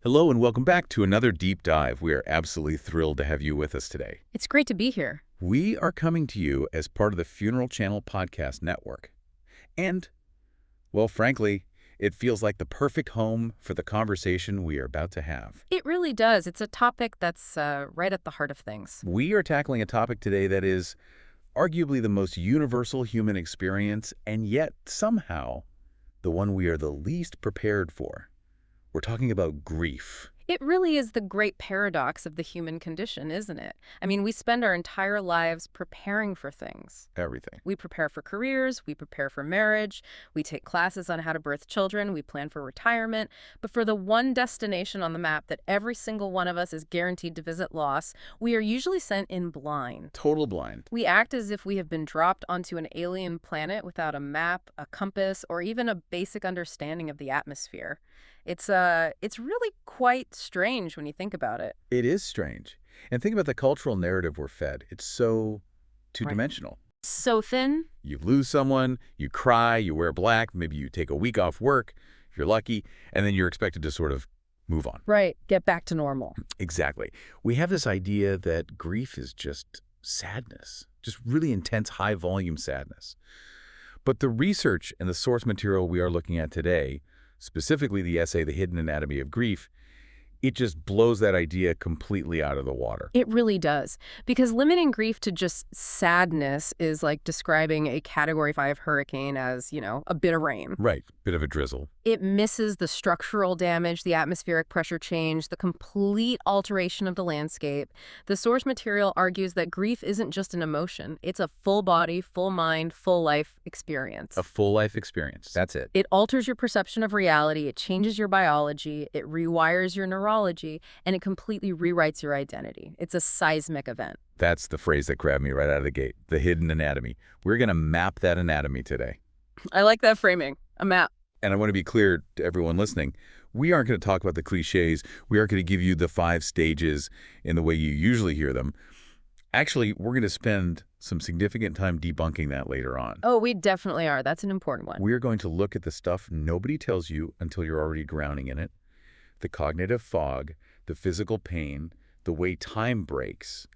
Hello and welcome back to another deep dive. We are absolutely thrilled to have you with us today. It's great to be here. We are coming to you as part of the Funeral Channel Podcast Network. And, well, frankly, it feels like the perfect home for the conversation we are about to have. It really does. It's a topic that's right at the heart of things. We are tackling a topic today that is arguably the most universal human experience, and yet somehow the one we are the least prepared for. We're talking about grief. It really is the great paradox of the human condition, isn't it? I mean, we spend our entire lives preparing for things. Everything. We prepare for careers, we prepare for marriage, we take classes on how to birth children, we plan for retirement. But for the one destination on the map that every single one of us is guaranteed to visit, loss, we are usually sent in blind. Total blind. We act as if we have been dropped onto an alien planet without a map, a compass, or even a basic understanding of the atmosphere. It's really quite strange when you think about it. It is strange. And think about the cultural narrative we're fed. It's so two-dimensional. So thin. You lose someone, you cry, you wear black, maybe you take a week off work, if you're lucky, and then you're expected to sort of move on. Right. Get back to normal. Exactly. We have this idea that grief is just sadness, just really intense, high-volume sadness. But the research and the source material we are looking at today, specifically the essay, The Hidden Anatomy of Grief, it just blows that idea completely out of the water. It really does. Because limiting grief to just sadness is like describing a Category 5 hurricane as, a bit of rain. Right. Bit of a drizzle. It misses the structural damage, the atmospheric pressure change, the complete alteration of the landscape. The source material argues that grief isn't just an emotion. It's a full body, full mind, full life experience. A full life experience. That's it. It alters your perception of reality. It changes your biology. It rewires your neurology, and it completely rewrites your identity. It's a seismic event. That's the phrase that grabbed me right out of the gate. The hidden anatomy. We're going to map that anatomy today. I like that framing. A map. And I want to be clear to everyone listening. We aren't going to talk about the cliches. We aren't going to give you the 5 stages in the way you usually hear them. Actually, we're going to spend some significant time debunking that later on. Oh, we definitely are. That's an important one. We're going to look at the stuff nobody tells you until you're already drowning in it. The cognitive fog, the physical pain, the way time breaks,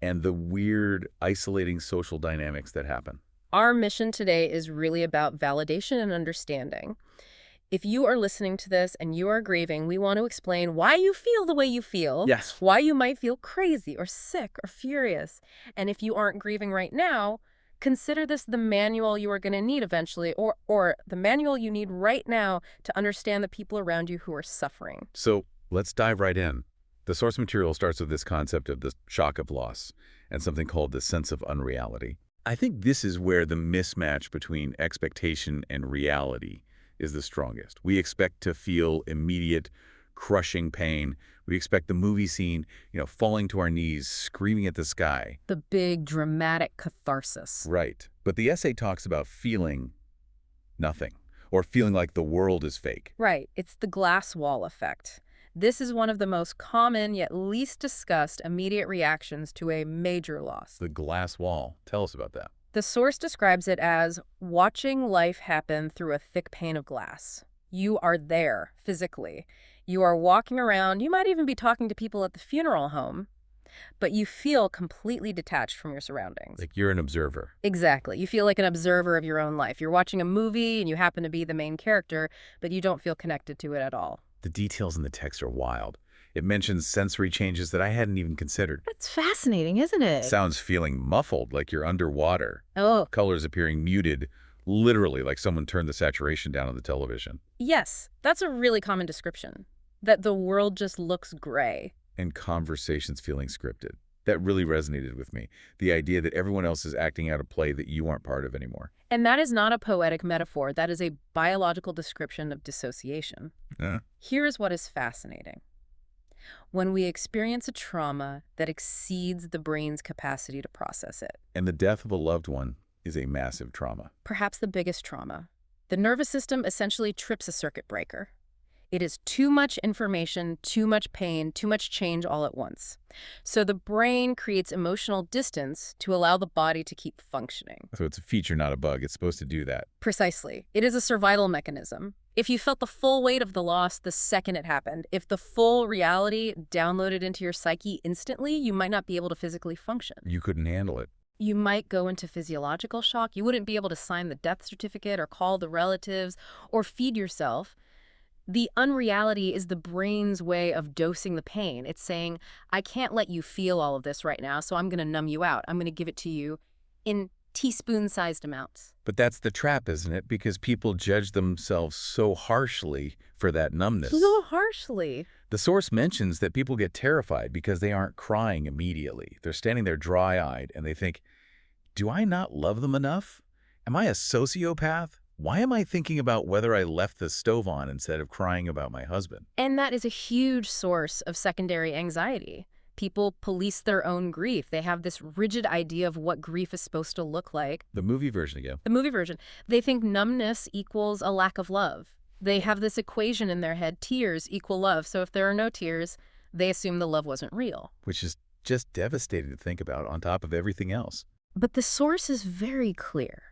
and the weird, isolating social dynamics that happen. Our mission today is really about validation and understanding. If you are listening to this and you are grieving, we want to explain why you feel the way you feel. Yes. Why you might feel crazy or sick or furious. And if you aren't grieving right now, consider this the manual you are going to need eventually, or the manual you need right now to understand the people around you who are suffering. So let's dive right in. The source material starts with this concept of the shock of loss and something called the sense of unreality. I think this is where the mismatch between expectation and reality is the strongest. We expect to feel immediate, crushing pain. We expect the movie scene, falling to our knees, screaming at the sky. The big, dramatic catharsis. Right. But the essay talks about feeling nothing, or feeling like the world is fake. Right. It's the glass wall effect. This is one of the most common yet least discussed immediate reactions to a major loss. The glass wall. Tell us about that. The source describes it as watching life happen through a thick pane of glass. You are there physically. You are walking around. You might even be talking to people at the funeral home, but you feel completely detached from your surroundings. Like you're an observer. Exactly. You feel like an observer of your own life. You're watching a movie and you happen to be the main character, but you don't feel connected to it at all. The details in the text are wild. It mentions sensory changes that I hadn't even considered. That's fascinating, isn't it? Sounds feeling muffled, like you're underwater. Oh. Colors appearing muted, literally like someone turned the saturation down on the television. Yes, that's a really common description. That the world just looks gray. And conversations feeling scripted. That really resonated with me. The idea that everyone else is acting out a play that you aren't part of anymore. And that is not a poetic metaphor. That is a biological description of dissociation. Here is what is fascinating. When we experience a trauma that exceeds the brain's capacity to process it. And the death of a loved one is a massive trauma. Perhaps the biggest trauma. The nervous system essentially trips a circuit breaker. It is too much information, too much pain, too much change all at once. So the brain creates emotional distance to allow the body to keep functioning. So it's a feature, not a bug. It's supposed to do that. Precisely. It is a survival mechanism. If you felt the full weight of the loss the second it happened, if the full reality downloaded into your psyche instantly, you might not be able to physically function. You couldn't handle it. You might go into physiological shock. You wouldn't be able to sign the death certificate or call the relatives or feed yourself. The unreality is the brain's way of dosing the pain. It's saying, I can't let you feel all of this right now, so I'm going to numb you out. I'm going to give it to you in teaspoon-sized amounts. But that's the trap, isn't it? Because people judge themselves so harshly for that numbness. So harshly. The source mentions that people get terrified because they aren't crying immediately. They're standing there dry-eyed, and they think, do I not love them enough? Am I a sociopath? Why am I thinking about whether I left the stove on instead of crying about my husband? And that is a huge source of secondary anxiety. People police their own grief. They have this rigid idea of what grief is supposed to look like. The movie version again. The movie version. They think numbness equals a lack of love. They have this equation in their head, tears equal love. So if there are no tears, they assume the love wasn't real. Which is just devastating to think about on top of everything else. But the source is very clear.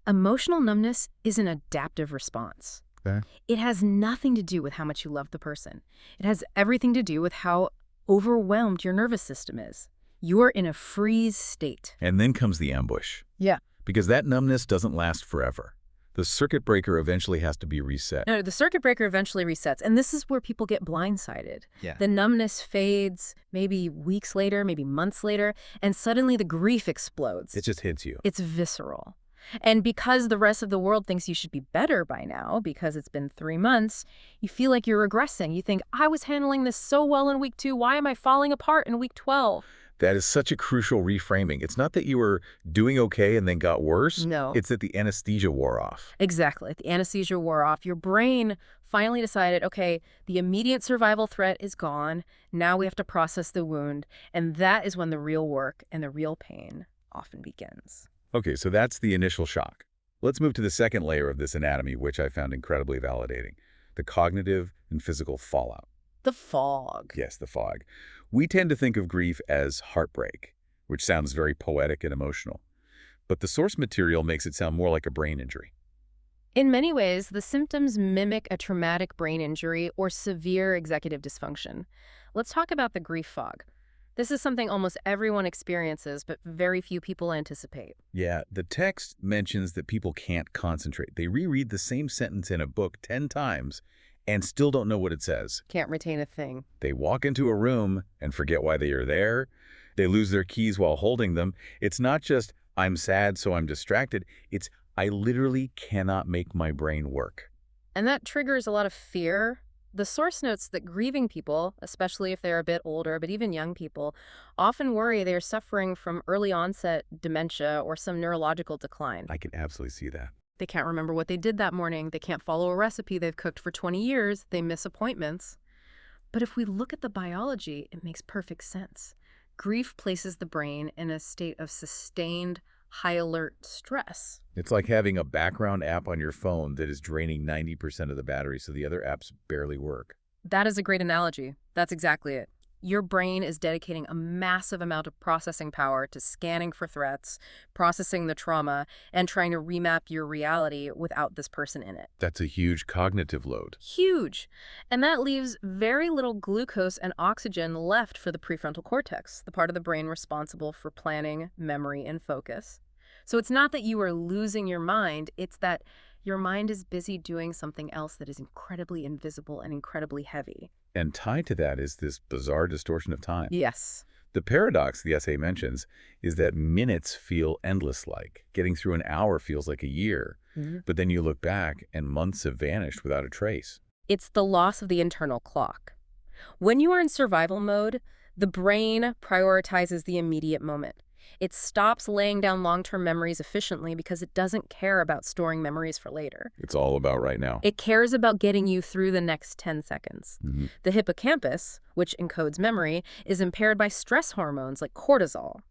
Emotional numbness is an adaptive response. Okay. It has nothing to do with how much you love the person. It has everything to do with how overwhelmed your nervous system is. You're in a freeze state. And then comes the ambush. Yeah. Because that numbness doesn't last forever. The circuit breaker eventually has to be reset. No, the circuit breaker eventually resets, and this is where people get blindsided. Yeah. The numbness fades, maybe weeks later, maybe months later, and suddenly the grief explodes. It just hits you. It's visceral. And because the rest of the world thinks you should be better by now, because it's been 3 months, you feel like you're regressing. You think, I was handling this so well in week 2, why am I falling apart in week 12? That is such a crucial reframing. It's not that you were doing okay and then got worse. No. It's that the anesthesia wore off. Exactly. The anesthesia wore off. Your brain finally decided, okay, the immediate survival threat is gone. Now we have to process the wound. And that is when the real work and the real pain often begins. Okay, so that's the initial shock. Let's move to the second layer of this anatomy, which I found incredibly validating, the cognitive and physical fallout. The fog. Yes, the fog. We tend to think of grief as heartbreak, which sounds very poetic and emotional. But the source material makes it sound more like a brain injury. In many ways, the symptoms mimic a traumatic brain injury or severe executive dysfunction. Let's talk about the grief fog. This is something almost everyone experiences, but very few people anticipate. Yeah, the text mentions that people can't concentrate. They reread the same sentence in a book 10 times and still don't know what it says. Can't retain a thing. They walk into a room and forget why they are there. They lose their keys while holding them. It's not just, I'm sad, so I'm distracted. It's, I literally cannot make my brain work. And that triggers a lot of fear. The source notes that grieving people, especially if they're a bit older, but even young people, often worry they're suffering from early onset dementia or some neurological decline. I can absolutely see that. They can't remember what they did that morning. They can't follow a recipe they've cooked for 20 years. They miss appointments. But if we look at the biology, it makes perfect sense. Grief places the brain in a state of sustained, high-alert stress. It's like having a background app on your phone that is draining 90% of the battery so the other apps barely work. That is a great analogy. That's exactly it. Your brain is dedicating a massive amount of processing power to scanning for threats, processing the trauma, and trying to remap your reality without this person in it. That's a huge cognitive load. Huge. And that leaves very little glucose and oxygen left for the prefrontal cortex, the part of the brain responsible for planning, memory, and focus. So it's not that you are losing your mind, it's that your mind is busy doing something else that is incredibly invisible and incredibly heavy. And tied to that is this bizarre distortion of time. Yes. The paradox the essay mentions is that minutes feel endless-like. Getting through an hour feels like a year. But then you look back and months have vanished without a trace. It's the loss of the internal clock. When you are in survival mode, the brain prioritizes the immediate moment. It stops laying down long-term memories efficiently because it doesn't care about storing memories for later. It's all about right now. It cares about getting you through the next 10 seconds. The hippocampus, which encodes memory, is impaired by stress hormones like cortisol.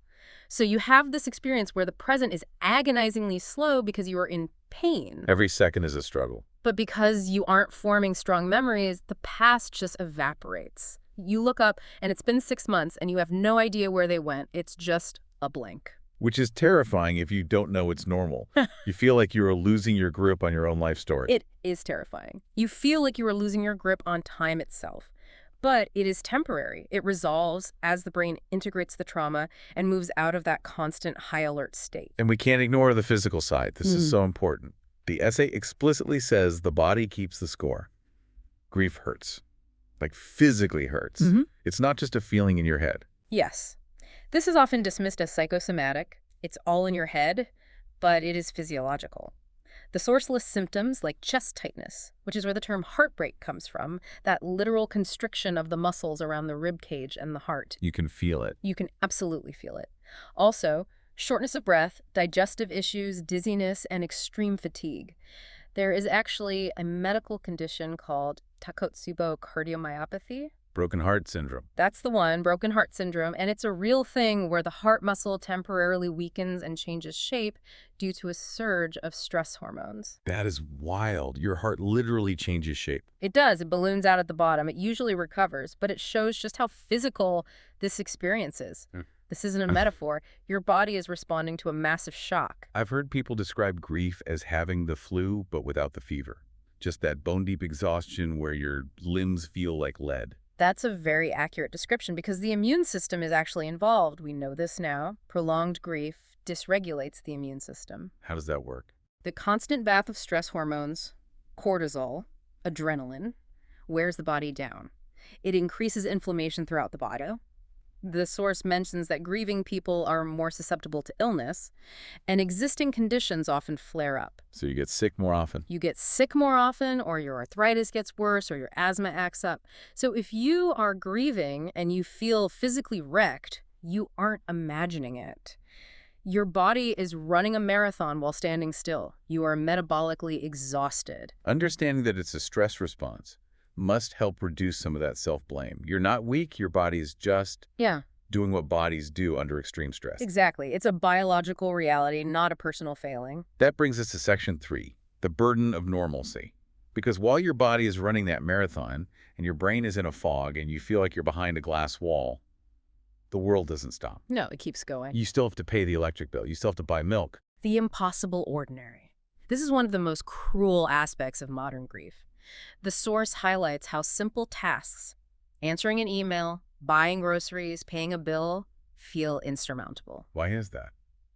So you have this experience where the present is agonizingly slow because you are in pain. Every second is a struggle. But because you aren't forming strong memories, the past just evaporates. You look up and it's been 6 months and you have no idea where they went. It's just a blank. Which is terrifying if you don't know it's normal. You feel like you're losing your grip on your own life story. It is terrifying. You feel like you are losing your grip on time itself. But it is temporary. It resolves as the brain integrates the trauma and moves out of that constant high alert state. And we can't ignore the physical side. This is so important. The essay explicitly says the body keeps the score. Grief hurts. Like physically hurts. It's not just a feeling in your head. Yes. This is often dismissed as psychosomatic. It's all in your head, but it is physiological. The source lists symptoms like chest tightness, which is where the term heartbreak comes from, that literal constriction of the muscles around the rib cage and the heart. You can feel it. You can absolutely feel it. Also, shortness of breath, digestive issues, dizziness, and extreme fatigue. There is actually a medical condition called Takotsubo cardiomyopathy. Broken heart syndrome. That's the one, broken heart syndrome, and it's a real thing where the heart muscle temporarily weakens and changes shape due to a surge of stress hormones. That is wild. Your heart literally changes shape. It does. It balloons out at the bottom. It usually recovers, but it shows just how physical this experience is. This isn't a metaphor. Your body is responding to a massive shock. I've heard people describe grief as having the flu, but without the fever. Just that bone-deep exhaustion where your limbs feel like lead. That's a very accurate description because the immune system is actually involved. We know this now. Prolonged grief dysregulates the immune system. How does that work? The constant bath of stress hormones, cortisol, adrenaline, wears the body down. It increases inflammation throughout the body. The source mentions that grieving people are more susceptible to illness, and existing conditions often flare up. So you get sick more often? You get sick more often, or your arthritis gets worse, or your asthma acts up. So if you are grieving and you feel physically wrecked, you aren't imagining it. Your body is running a marathon while standing still. You are metabolically exhausted. Understanding that it's a stress response must help reduce some of that self-blame. You're not weak, your body is just doing what bodies do under extreme stress. Exactly. It's a biological reality, not a personal failing. That brings us to section 3, the burden of normalcy. Because while your body is running that marathon and your brain is in a fog and you feel like you're behind a glass wall, the world doesn't stop. No, it keeps going. You still have to pay the electric bill. You still have to buy milk. The impossible ordinary. This is one of the most cruel aspects of modern grief. The source highlights how simple tasks, answering an email, buying groceries, paying a bill, feel insurmountable. Why is that?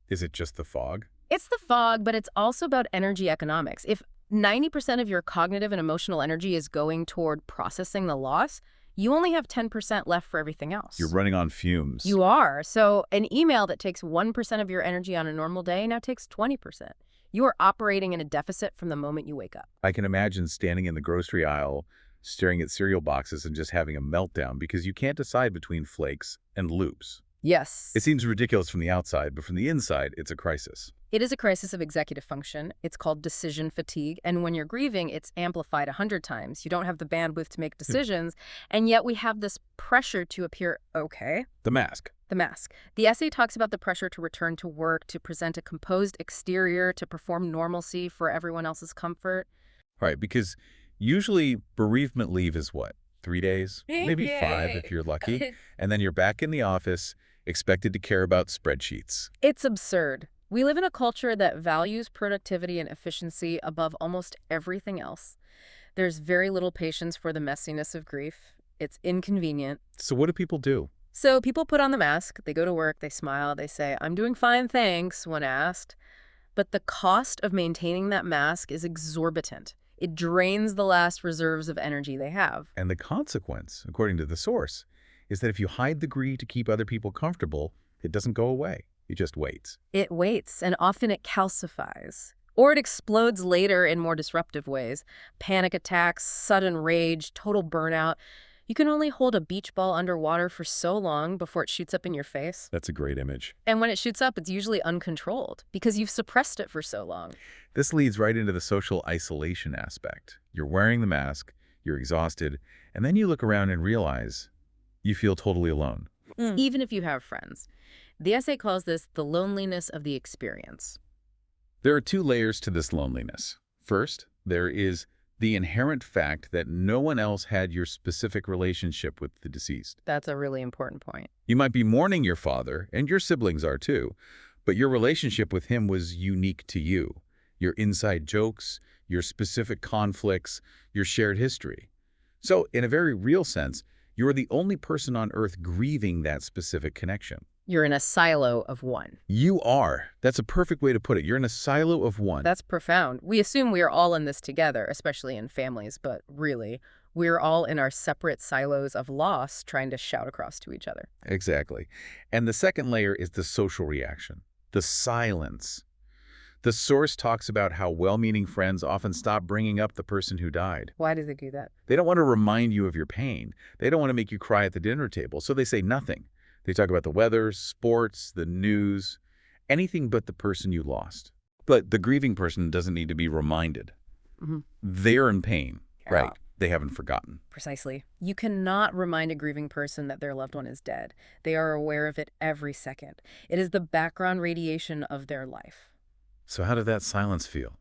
Is it just the fog? It's the fog, but it's also about energy economics. If 90% of your cognitive and emotional energy is going toward processing the loss, you only have 10% left for everything else. You're running on fumes. You are. So an email that takes 1% of your energy on a normal day now takes 20%. You are operating in a deficit from the moment you wake up. I can imagine standing in the grocery aisle, staring at cereal boxes and just having a meltdown because you can't decide between flakes and loops. Yes. It seems ridiculous from the outside, but from the inside, it's a crisis. It is a crisis of executive function. It's called decision fatigue. And when you're grieving, it's amplified 100 times. You don't have the bandwidth to make decisions. And yet we have this pressure to appear okay. The mask. The mask. The essay talks about the pressure to return to work, to present a composed exterior, to perform normalcy for everyone else's comfort. Right, because usually bereavement leave is what? 3 days? Maybe 5 if you're lucky. And then you're back in the office, expected to care about spreadsheets. It's absurd. We live in a culture that values productivity and efficiency above almost everything else. There's very little patience for the messiness of grief. It's inconvenient. So what do people do? So people put on the mask, they go to work, they smile, they say, "I'm doing fine, thanks," when asked. But the cost of maintaining that mask is exorbitant. It drains the last reserves of energy they have. And the consequence, according to the source, is that if you hide the greed to keep other people comfortable, it doesn't go away. It just waits. It waits, and often it calcifies. Or it explodes later in more disruptive ways. Panic attacks, sudden rage, total burnout. You can only hold a beach ball underwater for so long before it shoots up in your face. That's a great image. And when it shoots up, it's usually uncontrolled because you've suppressed it for so long. This leads right into the social isolation aspect. You're wearing the mask, you're exhausted, and then you look around and realize you feel totally alone. Even if you have friends. The essay calls this the loneliness of the experience. There are 2 layers to this loneliness. First, there is The inherent fact that no one else had your specific relationship with the deceased. That's a really important point. You might be mourning your father, and your siblings are too, but your relationship with him was unique to you. Your inside jokes, your specific conflicts, your shared history. So, in a very real sense, you are the only person on Earth grieving that specific connection. You're in a silo of one. You are. That's a perfect way to put it. You're in a silo of one. That's profound. We assume we are all in this together, especially in families, but really, we're all in our separate silos of loss trying to shout across to each other. Exactly. And the second layer is the social reaction, the silence. The source talks about how well-meaning friends often stop bringing up the person who died. Why do they do that? They don't want to remind you of your pain. They don't want to make you cry at the dinner table, so they say nothing. They talk about the weather, sports, the news, anything but the person you lost. But the grieving person doesn't need to be reminded. They're in pain, right? They haven't forgotten. Precisely. You cannot remind a grieving person that their loved one is dead. They are aware of it every second. It is the background radiation of their life. So how did that silence feel?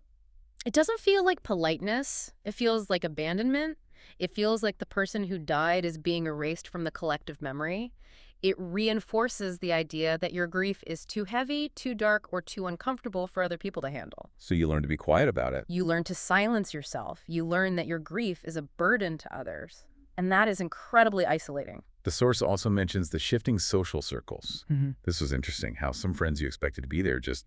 It doesn't feel like politeness. It feels like abandonment. It feels like the person who died is being erased from the collective memory. It reinforces the idea that your grief is too heavy, too dark, or too uncomfortable for other people to handle. So you learn to be quiet about it. You learn to silence yourself. You learn that your grief is a burden to others. And that is incredibly isolating. The source also mentions the shifting social circles. This was interesting, how some friends you expected to be there just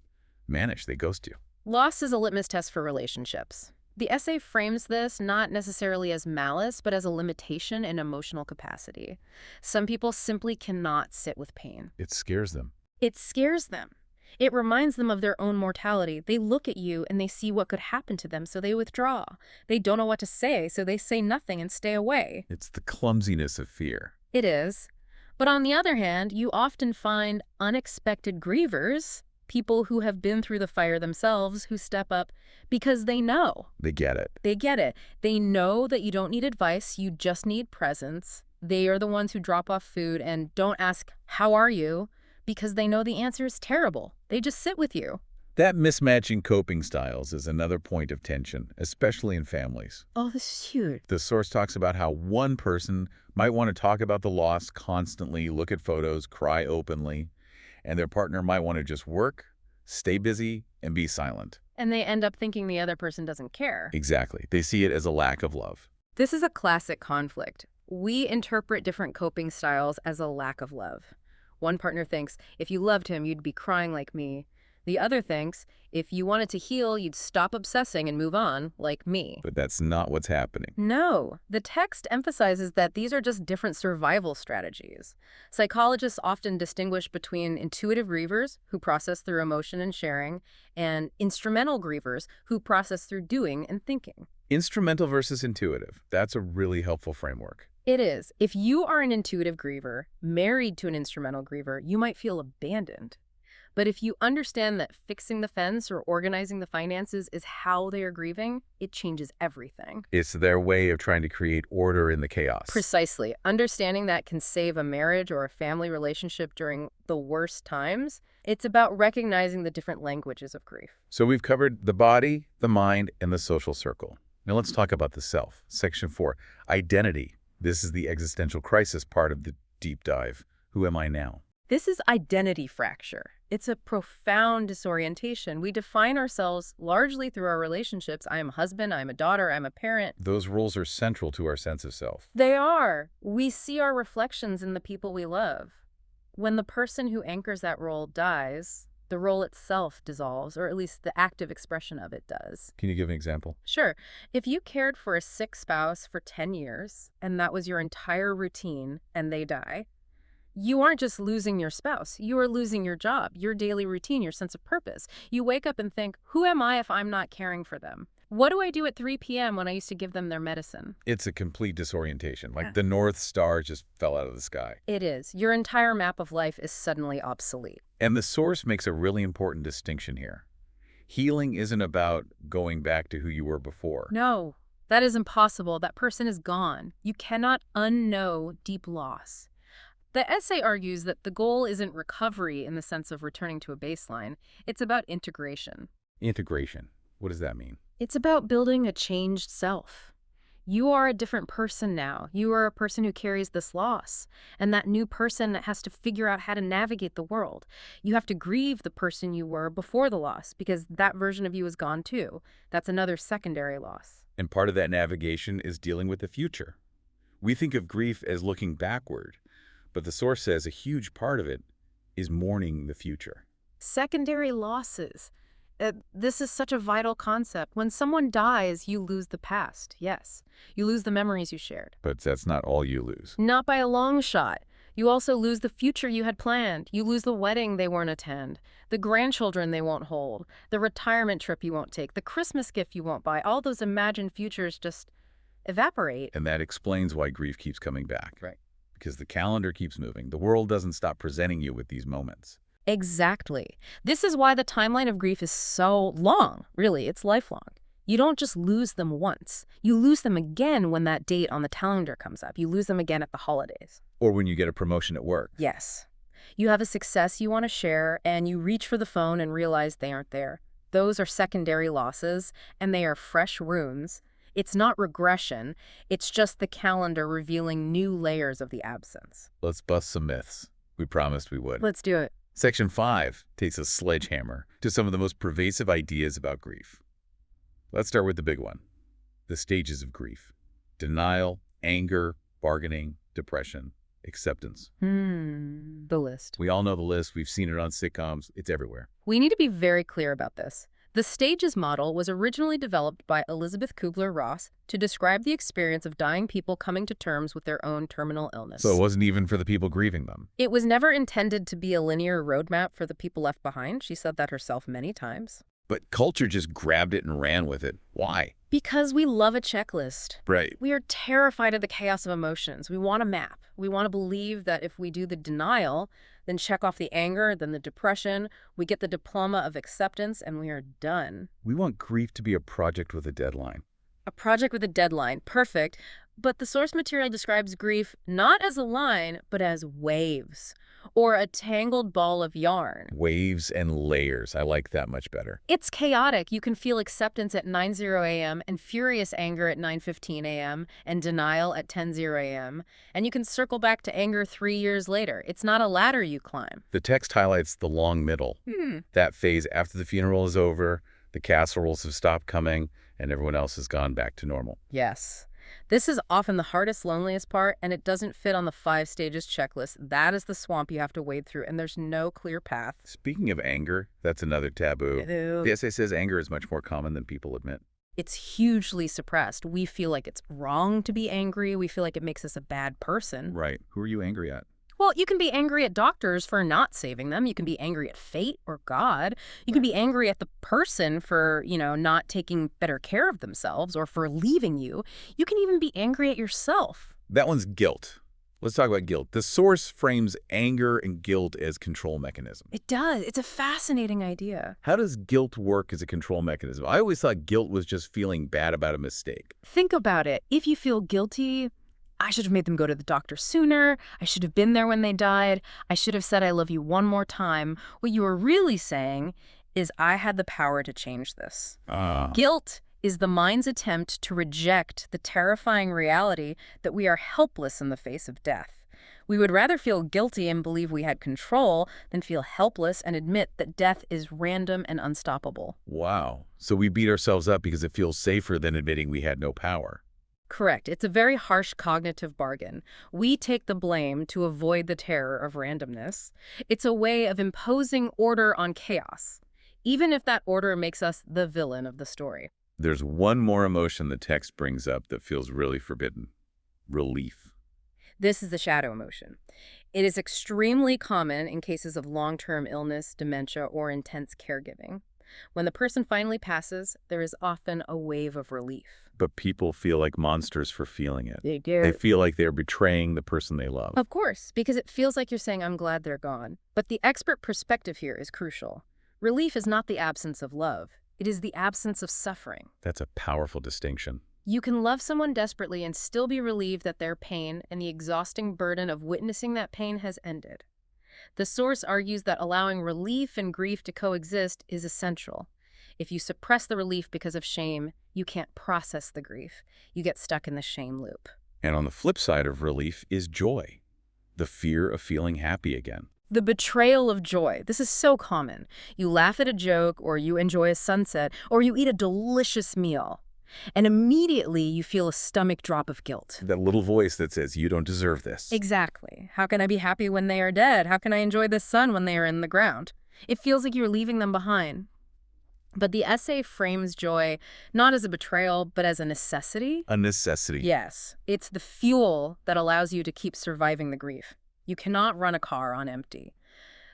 vanish. They ghost you. Loss is a litmus test for relationships. The essay frames this not necessarily as malice, but as a limitation in emotional capacity. Some people simply cannot sit with pain. It scares them. It scares them. It reminds them of their own mortality. They look at you and they see what could happen to them, so they withdraw. They don't know what to say, so they say nothing and stay away. It's the clumsiness of fear. It is. But on the other hand, you often find unexpected grievers, people who have been through the fire themselves, who step up because they know. They get it. They get it. They know that you don't need advice, you just need presence. They are the ones who drop off food and don't ask, "How are you?" because they know the answer is terrible. They just sit with you. That mismatching coping styles is another point of tension, especially in families. Oh, this is huge. The source talks about how one person might want to talk about the loss constantly, look at photos, cry openly, and their partner might want to just work, stay busy, and be silent. And they end up thinking the other person doesn't care. Exactly. They see it as a lack of love. This is a classic conflict. We interpret different coping styles as a lack of love. One partner thinks, if you loved him, you'd be crying like me. The other thinks, if you wanted to heal, you'd stop obsessing and move on, like me. But that's not what's happening. No, the text emphasizes that these are just different survival strategies. Psychologists often distinguish between intuitive grievers, who process through emotion and sharing, and instrumental grievers, who process through doing and thinking. Instrumental versus intuitive. That's a really helpful framework. It is. If you are an intuitive griever, married to an instrumental griever, you might feel abandoned. But if you understand that fixing the fence or organizing the finances is how they are grieving, it changes everything. It's their way of trying to create order in the chaos. Precisely. Understanding that can save a marriage or a family relationship during the worst times. It's about recognizing the different languages of grief. So we've covered the body, the mind, and the social circle. Now let's talk about the self. Section 4, identity. This is the existential crisis part of the deep dive. Who am I now? This is identity fracture. It's a profound disorientation. We define ourselves largely through our relationships. I am a husband, I'm a daughter, I'm a parent. Those roles are central to our sense of self. They are. We see our reflections in the people we love. When the person who anchors that role dies, the role itself dissolves, or at least the active expression of it does. Can you give an example? Sure. If you cared for a sick spouse for 10 years, and that was your entire routine, and they die, you aren't just losing your spouse. You are losing your job, your daily routine, your sense of purpose. You wake up and think, who am I if I'm not caring for them? What do I do at 3 p.m. when I used to give them their medicine? It's a complete disorientation. Like the North Star just fell out of the sky. It is. Your entire map of life is suddenly obsolete. And the source makes a really important distinction here. Healing isn't about going back to who you were before. No, that is impossible. That person is gone. You cannot unknow deep loss. The essay argues that the goal isn't recovery in the sense of returning to a baseline. It's about integration. Integration. What does that mean? It's about building a changed self. You are a different person now. You are a person who carries this loss. And that new person has to figure out how to navigate the world. You have to grieve the person you were before the loss because that version of you is gone too. That's another secondary loss. And part of that navigation is dealing with the future. We think of grief as looking backward, but the source says a huge part of it is mourning the future. Secondary losses. This is such a vital concept. When someone dies, you lose the past, yes. You lose the memories you shared. But that's not all you lose. Not by a long shot. You also lose the future you had planned. You lose the wedding they won't attend, the grandchildren they won't hold, the retirement trip you won't take, the Christmas gift you won't buy. All those imagined futures just evaporate. And that explains why grief keeps coming back. Right. Because the calendar keeps moving. The world doesn't stop presenting you with these moments. Exactly. This is why the timeline of grief is so long. Really, it's lifelong. You don't just lose them once. You lose them again when that date on the calendar comes up. You lose them again at the holidays. Or when you get a promotion at work. Yes. You have a success you want to share, and you reach for the phone and realize they aren't there. Those are secondary losses, and they are fresh wounds. It's not regression. It's just the calendar revealing new layers of the absence. Let's bust some myths. We promised we would. Let's do it. Section 5 takes a sledgehammer to some of the most pervasive ideas about grief. Let's start with the big one, the stages of grief. Denial, anger, bargaining, depression, acceptance. The list. We all know the list. We've seen it on sitcoms. It's everywhere. We need to be very clear about this. The stages model was originally developed by Elizabeth Kubler-Ross to describe the experience of dying people coming to terms with their own terminal illness. So it wasn't even for the people grieving them. It was never intended to be a linear roadmap for the people left behind. She said that herself many times. But culture just grabbed it and ran with it. Why? Because we love a checklist. Right. We are terrified of the chaos of emotions. We want a map. We want to believe that if we do the denial, then check off the anger, then the depression, we get the diploma of acceptance, and we are done. We want grief to be a project with a deadline. A project with a deadline. Perfect. But the source material describes grief not as a line, but as waves, or a tangled ball of yarn. Waves and layers. I like that much better. It's chaotic. You can feel acceptance at 9:00 a.m. and furious anger at 9:15 a.m. and denial at 10:00 a.m. And you can circle back to anger 3 years later. It's not a ladder you climb. The text highlights the long middle. That phase after the funeral is over, the casseroles have stopped coming, and everyone else has gone back to normal. Yes. This is often the hardest, loneliest part, and it doesn't fit on the 5 stages checklist. That is the swamp you have to wade through, and there's no clear path. Speaking of anger, that's another taboo. The essay says anger is much more common than people admit. It's hugely suppressed. We feel like it's wrong to be angry. We feel like it makes us a bad person. Right. Who are you angry at? Well, you can be angry at doctors for not saving them. You can be angry at fate or God. You can be angry at the person for, not taking better care of themselves or for leaving you. You can even be angry at yourself. That one's guilt. Let's talk about guilt. The source frames anger and guilt as control mechanism. It does. It's a fascinating idea. How does guilt work as a control mechanism? I always thought guilt was just feeling bad about a mistake. Think about it. If you feel guilty, I should have made them go to the doctor sooner. I should have been there when they died. I should have said I love you one more time. What you are really saying is I had the power to change this. Guilt is the mind's attempt to reject the terrifying reality that we are helpless in the face of death. We would rather feel guilty and believe we had control than feel helpless and admit that death is random and unstoppable. Wow. So we beat ourselves up because it feels safer than admitting we had no power. Correct. It's a very harsh cognitive bargain. We take the blame to avoid the terror of randomness. It's a way of imposing order on chaos, even if that order makes us the villain of the story. There's one more emotion the text brings up that feels really forbidden. Relief. This is the shadow emotion. It is extremely common in cases of long-term illness, dementia, or intense caregiving. When the person finally passes, there is often a wave of relief. But people feel like monsters for feeling it. They do. They feel like they're betraying the person they love. Of course, because it feels like you're saying, I'm glad they're gone. But the expert perspective here is crucial. Relief is not the absence of love. It is the absence of suffering. That's a powerful distinction. You can love someone desperately and still be relieved that their pain and the exhausting burden of witnessing that pain has ended. The source argues that allowing relief and grief to coexist is essential. If you suppress the relief because of shame, you can't process the grief. You get stuck in the shame loop. And on the flip side of relief is joy, the fear of feeling happy again. The betrayal of joy. This is so common. You laugh at a joke, or you enjoy a sunset, or you eat a delicious meal. And immediately you feel a stomach drop of guilt. That little voice that says, you don't deserve this. Exactly. How can I be happy when they are dead? How can I enjoy the sun when they are in the ground? It feels like you're leaving them behind. But the essay frames joy not as a betrayal, but as a necessity. A necessity. Yes. It's the fuel that allows you to keep surviving the grief. You cannot run a car on empty.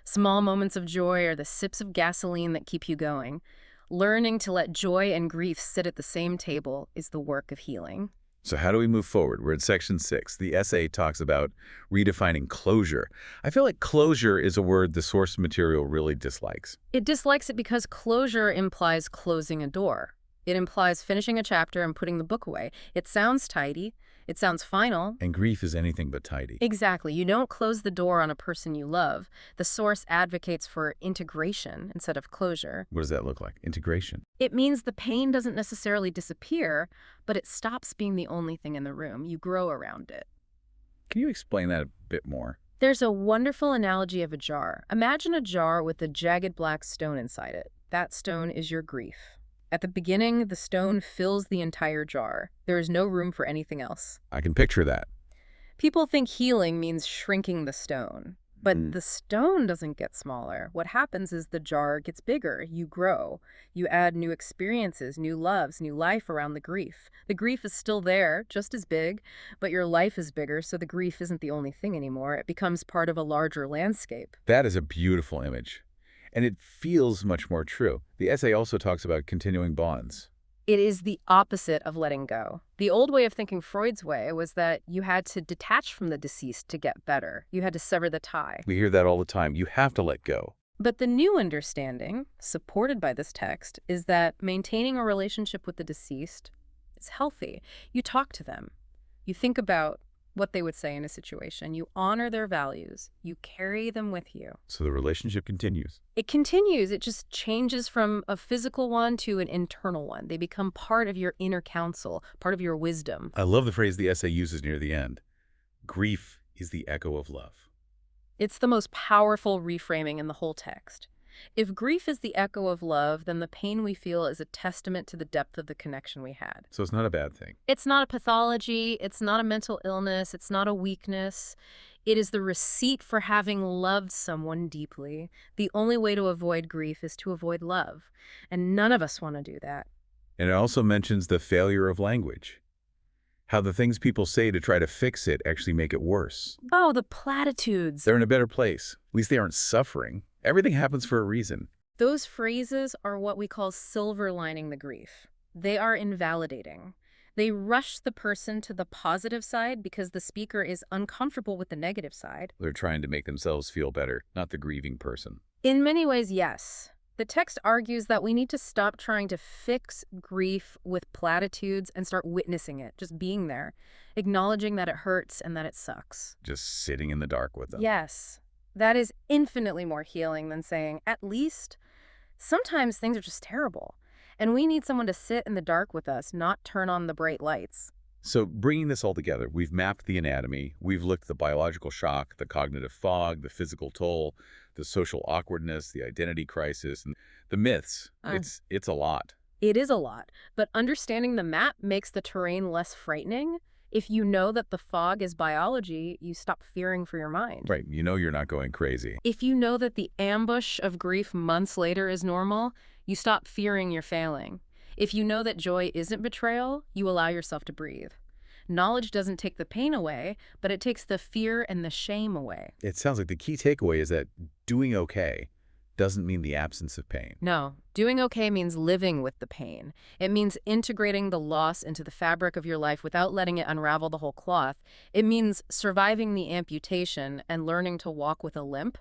Small moments of joy are the sips of gasoline that keep you going. Learning to let joy and grief sit at the same table is the work of healing. So how do we move forward? We're at section 6. The essay talks about redefining closure. I feel like closure is a word the source material really dislikes. It dislikes it because closure implies closing a door. It implies finishing a chapter and putting the book away. It sounds tidy. It sounds final. And grief is anything but tidy. Exactly. You don't close the door on a person you love. The source advocates for integration instead of closure. What does that look like? Integration. It means the pain doesn't necessarily disappear, but it stops being the only thing in the room. You grow around it. Can you explain that a bit more? There's a wonderful analogy of a jar. Imagine a jar with a jagged black stone inside it. That stone is your grief. At the beginning, the stone fills the entire jar. There is no room for anything else. I can picture that. People think healing means shrinking the stone. But the stone doesn't get smaller. What happens is the jar gets bigger. You grow. You add new experiences, new loves, new life around the grief. The grief is still there, just as big, but your life is bigger, so the grief isn't the only thing anymore. It becomes part of a larger landscape. That is a beautiful image. And it feels much more true. The essay also talks about continuing bonds. It is the opposite of letting go. The old way of thinking, Freud's way, was that you had to detach from the deceased to get better. You had to sever the tie. We hear that all the time. You have to let go. But the new understanding, supported by this text, is that maintaining a relationship with the deceased is healthy. You talk to them. You think about what they would say in a situation. You honor their values. You carry them with you. So the relationship continues. It continues. It just changes from a physical one to an internal one. They become part of your inner counsel, part of your wisdom. I love the phrase the essay uses near the end. Grief is the echo of love. It's the most powerful reframing in the whole text. If grief is the echo of love, then the pain we feel is a testament to the depth of the connection we had. So it's not a bad thing. It's not a pathology. It's not a mental illness. It's not a weakness. It is the receipt for having loved someone deeply. The only way to avoid grief is to avoid love. And none of us want to do that. And it also mentions the failure of language. How the things people say to try to fix it actually make it worse. Oh, the platitudes. They're in a better place. At least they aren't suffering. Everything happens for a reason. Those phrases are what we call silver lining the grief. They are invalidating. They rush the person to the positive side because the speaker is uncomfortable with the negative side. They're trying to make themselves feel better, not the grieving person. In many ways, yes. The text argues that we need to stop trying to fix grief with platitudes and start witnessing it, just being there, acknowledging that it hurts and that it sucks. Just sitting in the dark with them. Yes. That is infinitely more healing than saying, at least, sometimes things are just terrible. And we need someone to sit in the dark with us, not turn on the bright lights. So bringing this all together, we've mapped the anatomy, we've looked at the biological shock, the cognitive fog, the physical toll, the social awkwardness, the identity crisis, and the myths. It's a lot. It is a lot. But understanding the map makes the terrain less frightening. If you know that the fog is biology, you stop fearing for your mind. Right. You know you're not going crazy. If you know that the ambush of grief months later is normal, you stop fearing you're failing. If you know that joy isn't betrayal, you allow yourself to breathe. Knowledge doesn't take the pain away, but it takes the fear and the shame away. It sounds like the key takeaway is that doing okay doesn't mean the absence of pain. No, doing okay means living with the pain. It means integrating the loss into the fabric of your life without letting it unravel the whole cloth. It means surviving the amputation and learning to walk with a limp,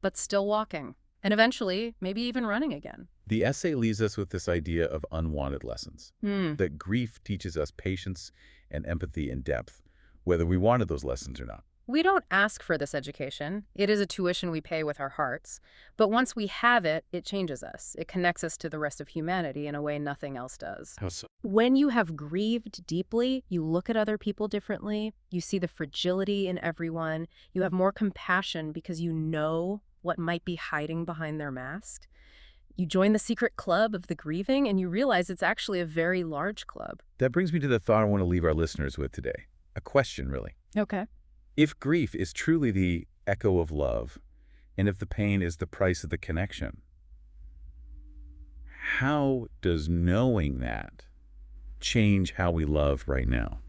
but still walking. And eventually, maybe even running again. The essay leaves us with this idea of unwanted lessons. That grief teaches us patience and empathy in depth, whether we wanted those lessons or not. We don't ask for this education. It is a tuition we pay with our hearts. But once we have it, it changes us. It connects us to the rest of humanity in a way nothing else does. How so? When you have grieved deeply, you look at other people differently. You see the fragility in everyone. You have more compassion because you know what might be hiding behind their mask. You join the secret club of the grieving, and you realize it's actually a very large club. That brings me to the thought I want to leave our listeners with today. A question, really. Okay. If grief is truly the echo of love, and if the pain is the price of the connection, how does knowing that change how we love right now?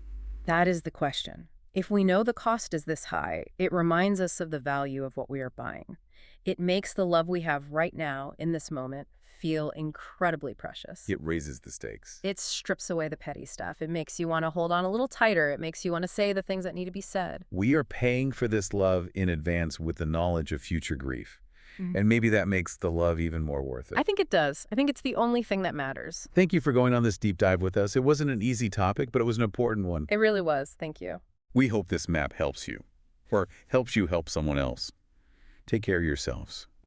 That is the question. If we know the cost is this high, it reminds us of the value of what we are buying. It makes the love we have right now, in this moment, feel incredibly precious. It raises the stakes. It strips away the petty stuff. It makes you want to hold on a little tighter. It makes you want to say the things that need to be said. We are paying for this love in advance with the knowledge of future grief. Mhm. And maybe that makes the love even more worth it. I think it does. I think it's the only thing that matters. Thank you for going on this deep dive with us. It wasn't an easy topic, but it was an important one. It really was. Thank you. We hope this map helps you, or helps you help someone else. Take care of yourselves.